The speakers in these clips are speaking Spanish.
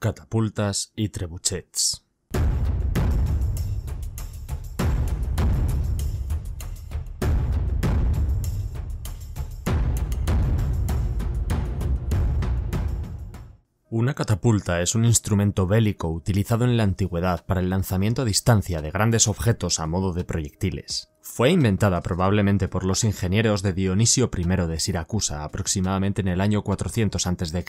Catapultas y trebuchets. Una catapulta es un instrumento bélico utilizado en la antigüedad para el lanzamiento a distancia de grandes objetos a modo de proyectiles. Fue inventada probablemente por los ingenieros de Dionisio I de Siracusa aproximadamente en el año 400 a.C.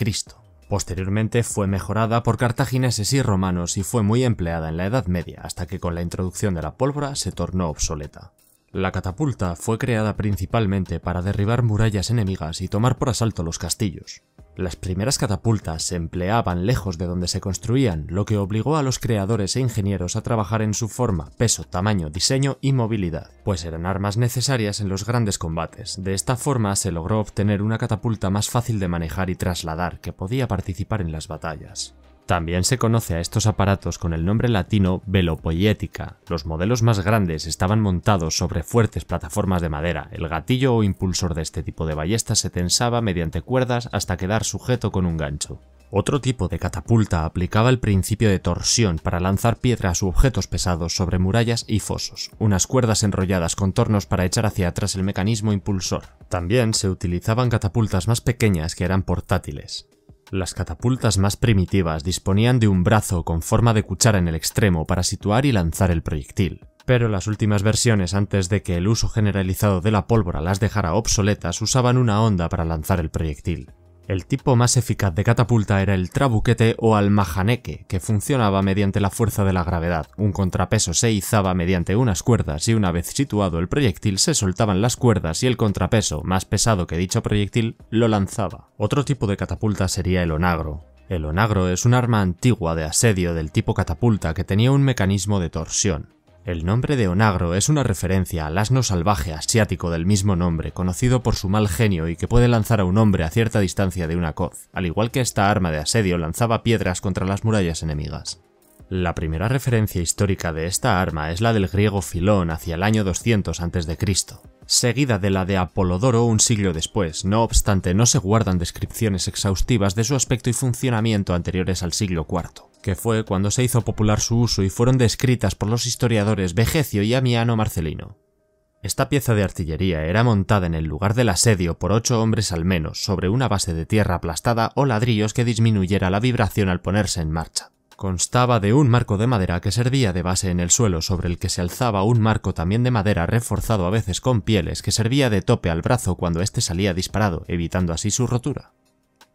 Posteriormente fue mejorada por cartagineses y romanos y fue muy empleada en la Edad Media hasta que con la introducción de la pólvora se tornó obsoleta. La catapulta fue creada principalmente para derribar murallas enemigas y tomar por asalto los castillos. Las primeras catapultas se empleaban lejos de donde se construían, lo que obligó a los creadores e ingenieros a trabajar en su forma, peso, tamaño, diseño y movilidad, pues eran armas necesarias en los grandes combates. De esta forma se logró obtener una catapulta más fácil de manejar y trasladar, que podía participar en las batallas. También se conoce a estos aparatos con el nombre latino velopoietica. Los modelos más grandes estaban montados sobre fuertes plataformas de madera. El gatillo o impulsor de este tipo de ballesta se tensaba mediante cuerdas hasta quedar sujeto con un gancho. Otro tipo de catapulta aplicaba el principio de torsión para lanzar piedras u objetos pesados sobre murallas y fosos, unas cuerdas enrolladas con tornos para echar hacia atrás el mecanismo impulsor. También se utilizaban catapultas más pequeñas que eran portátiles. Las catapultas más primitivas disponían de un brazo con forma de cuchara en el extremo para situar y lanzar el proyectil. Pero las últimas versiones, antes de que el uso generalizado de la pólvora las dejara obsoletas, usaban una honda para lanzar el proyectil. El tipo más eficaz de catapulta era el trabuquete o almajaneque, que funcionaba mediante la fuerza de la gravedad. Un contrapeso se izaba mediante unas cuerdas y una vez situado el proyectil se soltaban las cuerdas y el contrapeso, más pesado que dicho proyectil, lo lanzaba. Otro tipo de catapulta sería el onagro. El onagro es un arma antigua de asedio del tipo catapulta que tenía un mecanismo de torsión. El nombre de onagro es una referencia al asno salvaje asiático del mismo nombre, conocido por su mal genio y que puede lanzar a un hombre a cierta distancia de una hoz. Al igual que esta arma de asedio, lanzaba piedras contra las murallas enemigas. La primera referencia histórica de esta arma es la del griego Filón hacia el año 200 a.C., seguida de la de Apolodoro un siglo después. No obstante, no se guardan descripciones exhaustivas de su aspecto y funcionamiento anteriores al siglo IV, que fue cuando se hizo popular su uso y fueron descritas por los historiadores Vegecio y Amiano Marcelino. Esta pieza de artillería era montada en el lugar del asedio por 8 hombres al menos, sobre una base de tierra aplastada o ladrillos que disminuyera la vibración al ponerse en marcha. Constaba de un marco de madera que servía de base en el suelo, sobre el que se alzaba un marco también de madera reforzado a veces con pieles que servía de tope al brazo cuando éste salía disparado, evitando así su rotura.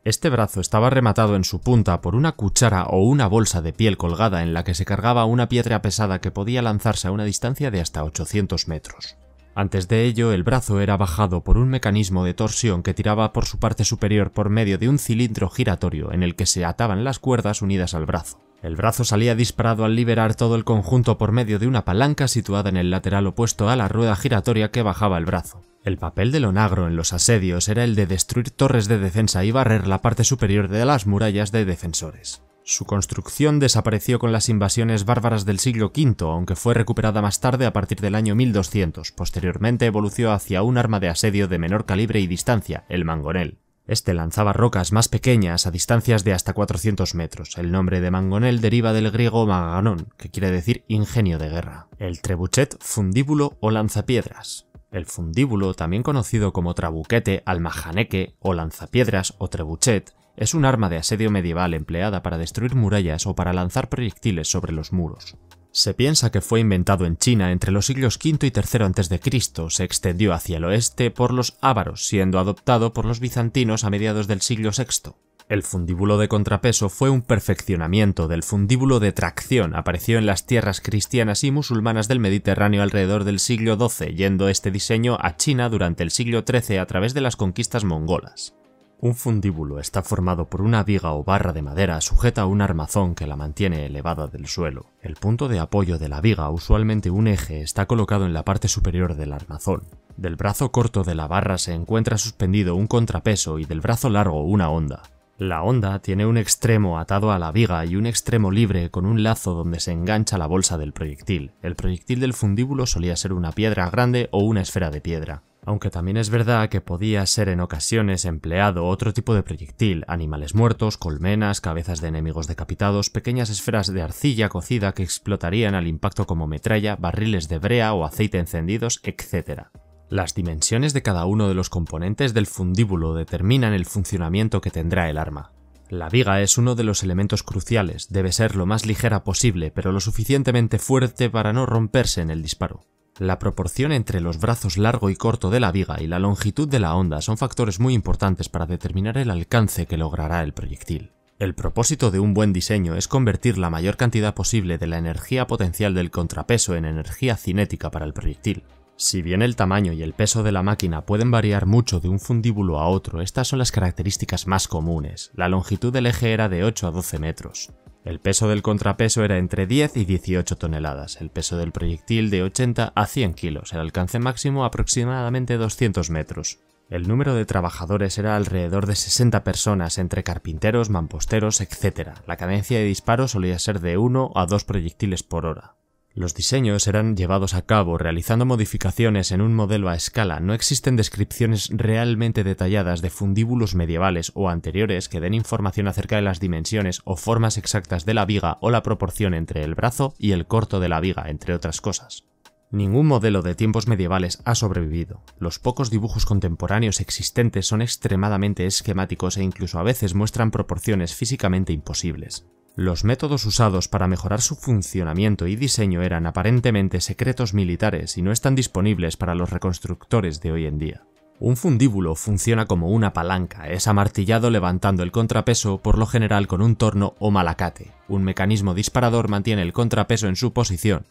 Este brazo estaba rematado en su punta por una cuchara o una bolsa de piel colgada en la que se cargaba una piedra pesada que podía lanzarse a una distancia de hasta 800 metros. Antes de ello, el brazo era bajado por un mecanismo de torsión que tiraba por su parte superior por medio de un cilindro giratorio en el que se ataban las cuerdas unidas al brazo. El brazo salía disparado al liberar todo el conjunto por medio de una palanca situada en el lateral opuesto a la rueda giratoria que bajaba el brazo. El papel del onagro en los asedios era el de destruir torres de defensa y barrer la parte superior de las murallas de defensores. Su construcción desapareció con las invasiones bárbaras del siglo V, aunque fue recuperada más tarde a partir del año 1200. Posteriormente evolucionó hacia un arma de asedio de menor calibre y distancia, el mangonel. Este lanzaba rocas más pequeñas a distancias de hasta 400 metros. El nombre de mangonel deriva del griego maganon, que quiere decir ingenio de guerra. El trebuchet, fundíbulo o lanzapiedras. El fundíbulo, también conocido como trabuquete, almajaneque o lanzapiedras o trebuchet, es un arma de asedio medieval empleada para destruir murallas o para lanzar proyectiles sobre los muros. Se piensa que fue inventado en China entre los siglos V y III a.C., se extendió hacia el oeste por los ávaros, siendo adoptado por los bizantinos a mediados del siglo VI. El fundíbulo de contrapeso fue un perfeccionamiento del fundíbulo de tracción, apareció en las tierras cristianas y musulmanas del Mediterráneo alrededor del siglo XII, yendo este diseño a China durante el siglo XIII a través de las conquistas mongolas. Un fundíbulo está formado por una viga o barra de madera sujeta a un armazón que la mantiene elevada del suelo. El punto de apoyo de la viga, usualmente un eje, está colocado en la parte superior del armazón. Del brazo corto de la barra se encuentra suspendido un contrapeso y del brazo largo una honda. La honda tiene un extremo atado a la viga y un extremo libre con un lazo donde se engancha la bolsa del proyectil. El proyectil del fundíbulo solía ser una piedra grande o una esfera de piedra. Aunque también es verdad que podía ser en ocasiones empleado otro tipo de proyectil, animales muertos, colmenas, cabezas de enemigos decapitados, pequeñas esferas de arcilla cocida que explotarían al impacto como metralla, barriles de brea o aceite encendidos, etc. Las dimensiones de cada uno de los componentes del fundíbulo determinan el funcionamiento que tendrá el arma. La viga es uno de los elementos cruciales, debe ser lo más ligera posible, pero lo suficientemente fuerte para no romperse en el disparo. La proporción entre los brazos largo y corto de la viga y la longitud de la honda son factores muy importantes para determinar el alcance que logrará el proyectil. El propósito de un buen diseño es convertir la mayor cantidad posible de la energía potencial del contrapeso en energía cinética para el proyectil. Si bien el tamaño y el peso de la máquina pueden variar mucho de un fundíbulo a otro, estas son las características más comunes. La longitud del eje era de 8 a 12 metros. El peso del contrapeso era entre 10 y 18 toneladas, el peso del proyectil de 80 a 100 kilos, el alcance máximo aproximadamente 200 metros. El número de trabajadores era alrededor de 60 personas entre carpinteros, mamposteros, etc. La cadencia de disparo solía ser de 1 a 2 proyectiles por hora. Los diseños eran llevados a cabo realizando modificaciones en un modelo a escala. No existen descripciones realmente detalladas de fundíbulos medievales o anteriores que den información acerca de las dimensiones o formas exactas de la viga o la proporción entre el brazo y el corto de la viga, entre otras cosas. Ningún modelo de tiempos medievales ha sobrevivido. Los pocos dibujos contemporáneos existentes son extremadamente esquemáticos e incluso a veces muestran proporciones físicamente imposibles. Los métodos usados para mejorar su funcionamiento y diseño eran aparentemente secretos militares y no están disponibles para los reconstructores de hoy en día. Un fundíbulo funciona como una palanca, es amartillado levantando el contrapeso por lo general con un torno o malacate. Un mecanismo disparador mantiene el contrapeso en su posición.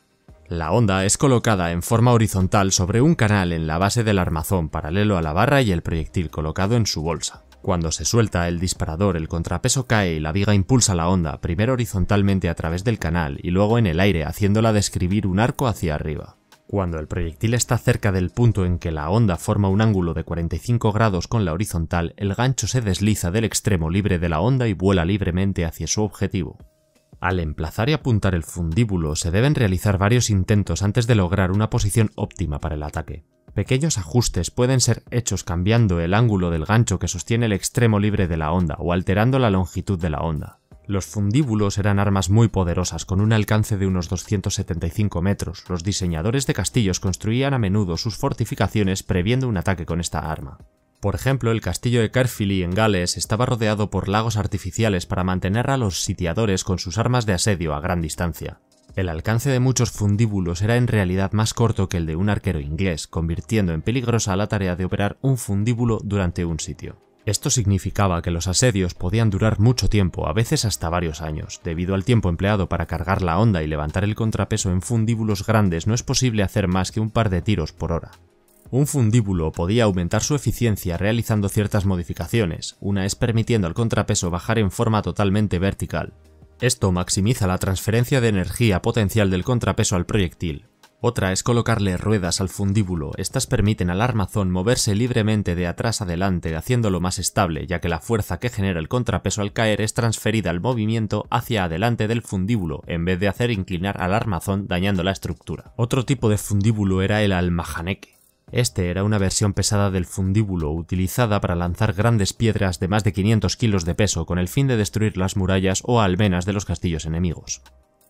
La honda es colocada en forma horizontal sobre un canal en la base del armazón paralelo a la barra y el proyectil colocado en su bolsa. Cuando se suelta el disparador, el contrapeso cae y la viga impulsa la honda, primero horizontalmente a través del canal y luego en el aire, haciéndola describir un arco hacia arriba. Cuando el proyectil está cerca del punto en que la honda forma un ángulo de 45 grados con la horizontal, el gancho se desliza del extremo libre de la honda y vuela libremente hacia su objetivo. Al emplazar y apuntar el fundíbulo, se deben realizar varios intentos antes de lograr una posición óptima para el ataque. Pequeños ajustes pueden ser hechos cambiando el ángulo del gancho que sostiene el extremo libre de la honda o alterando la longitud de la honda. Los fundíbulos eran armas muy poderosas con un alcance de unos 275 metros. Los diseñadores de castillos construían a menudo sus fortificaciones previendo un ataque con esta arma. Por ejemplo, el castillo de Caerphilly en Gales estaba rodeado por lagos artificiales para mantener a los sitiadores con sus armas de asedio a gran distancia. El alcance de muchos fundíbulos era en realidad más corto que el de un arquero inglés, convirtiendo en peligrosa la tarea de operar un fundíbulo durante un sitio. Esto significaba que los asedios podían durar mucho tiempo, a veces hasta varios años. Debido al tiempo empleado para cargar la honda y levantar el contrapeso en fundíbulos grandes, no es posible hacer más que un par de tiros por hora. Un fundíbulo podía aumentar su eficiencia realizando ciertas modificaciones. Una es permitiendo al contrapeso bajar en forma totalmente vertical. Esto maximiza la transferencia de energía potencial del contrapeso al proyectil. Otra es colocarle ruedas al fundíbulo. Estas permiten al armazón moverse libremente de atrás adelante, haciéndolo más estable, ya que la fuerza que genera el contrapeso al caer es transferida al movimiento hacia adelante del fundíbulo, en vez de hacer inclinar al armazón dañando la estructura. Otro tipo de fundíbulo era el almajaneque. Este era una versión pesada del fundíbulo utilizada para lanzar grandes piedras de más de 500 kilos de peso con el fin de destruir las murallas o almenas de los castillos enemigos.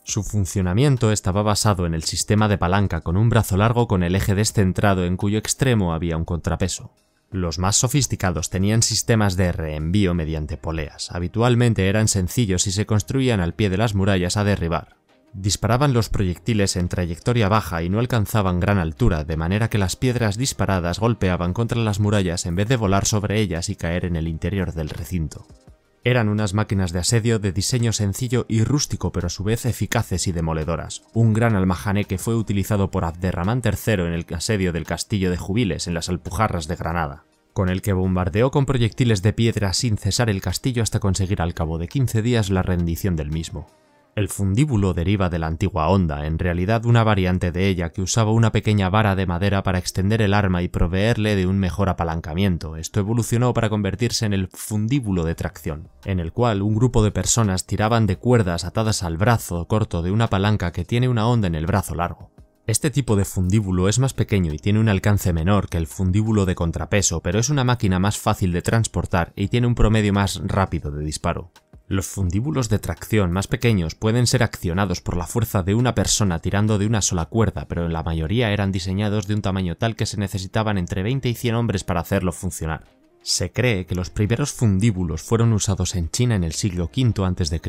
Su funcionamiento estaba basado en el sistema de palanca con un brazo largo con el eje descentrado en cuyo extremo había un contrapeso. Los más sofisticados tenían sistemas de reenvío mediante poleas. Habitualmente eran sencillos y se construían al pie de las murallas a derribar. Disparaban los proyectiles en trayectoria baja y no alcanzaban gran altura, de manera que las piedras disparadas golpeaban contra las murallas en vez de volar sobre ellas y caer en el interior del recinto. Eran unas máquinas de asedio de diseño sencillo y rústico, pero a su vez eficaces y demoledoras. Un gran almajaneque fue utilizado por Abderramán III en el asedio del castillo de Jubiles en las Alpujarras de Granada, con el que bombardeó con proyectiles de piedra sin cesar el castillo hasta conseguir al cabo de 15 días la rendición del mismo. El fundíbulo deriva de la antigua honda, en realidad una variante de ella que usaba una pequeña vara de madera para extender el arma y proveerle de un mejor apalancamiento. Esto evolucionó para convertirse en el fundíbulo de tracción, en el cual un grupo de personas tiraban de cuerdas atadas al brazo corto de una palanca que tiene una honda en el brazo largo. Este tipo de fundíbulo es más pequeño y tiene un alcance menor que el fundíbulo de contrapeso, pero es una máquina más fácil de transportar y tiene un promedio más rápido de disparo. Los fundíbulos de tracción más pequeños pueden ser accionados por la fuerza de una persona tirando de una sola cuerda, pero la mayoría eran diseñados de un tamaño tal que se necesitaban entre 20 y 100 hombres para hacerlo funcionar. Se cree que los primeros fundíbulos fueron usados en China en el siglo V a.C.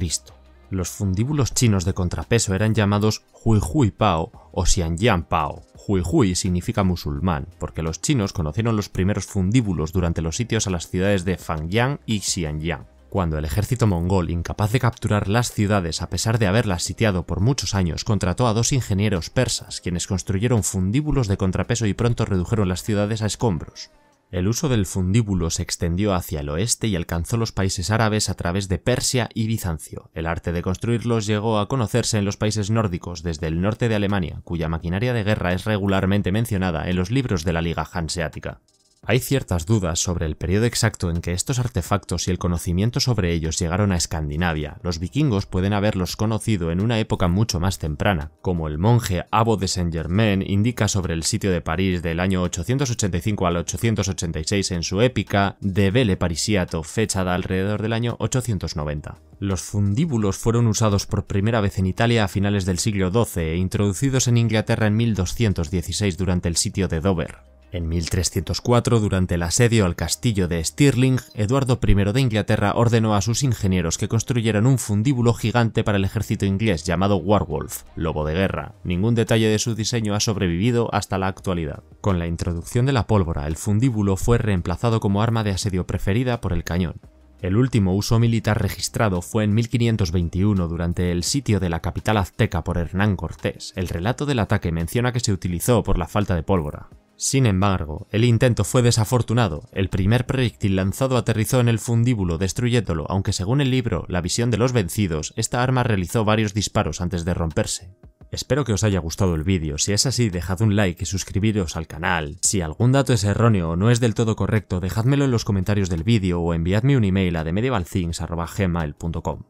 Los fundíbulos chinos de contrapeso eran llamados Hui Hui Pao o Xianjiang Pao. Hui Hui significa musulmán, porque los chinos conocieron los primeros fundíbulos durante los sitios a las ciudades de Fangyang y Xianjiang. Cuando el ejército mongol, incapaz de capturar las ciudades a pesar de haberlas sitiado por muchos años, contrató a 2 ingenieros persas, quienes construyeron fundíbulos de contrapeso y pronto redujeron las ciudades a escombros. El uso del fundíbulo se extendió hacia el oeste y alcanzó los países árabes a través de Persia y Bizancio. El arte de construirlos llegó a conocerse en los países nórdicos, desde el norte de Alemania, cuya maquinaria de guerra es regularmente mencionada en los libros de la Liga Hanseática. Hay ciertas dudas sobre el periodo exacto en que estos artefactos y el conocimiento sobre ellos llegaron a Escandinavia. Los vikingos pueden haberlos conocido en una época mucho más temprana, como el monje Abo de Saint-Germain indica sobre el sitio de París del año 885 al 886 en su épica De Belle Parisiato, fechada alrededor del año 890. Los fundíbulos fueron usados por primera vez en Italia a finales del siglo XII e introducidos en Inglaterra en 1216 durante el sitio de Dover. En 1304, durante el asedio al castillo de Stirling, Eduardo I de Inglaterra ordenó a sus ingenieros que construyeran un fundíbulo gigante para el ejército inglés llamado Warwolf, lobo de guerra. Ningún detalle de su diseño ha sobrevivido hasta la actualidad. Con la introducción de la pólvora, el fundíbulo fue reemplazado como arma de asedio preferida por el cañón. El último uso militar registrado fue en 1521 durante el sitio de la capital azteca por Hernán Cortés. El relato del ataque menciona que se utilizó por la falta de pólvora. Sin embargo, el intento fue desafortunado. El primer proyectil lanzado aterrizó en el fundíbulo destruyéndolo, aunque según el libro La visión de los vencidos, esta arma realizó varios disparos antes de romperse. Espero que os haya gustado el vídeo. Si es así, dejad un like y suscribiros al canal. Si algún dato es erróneo o no es del todo correcto, dejádmelo en los comentarios del vídeo o enviadme un email a themedievalthings@gmail.com.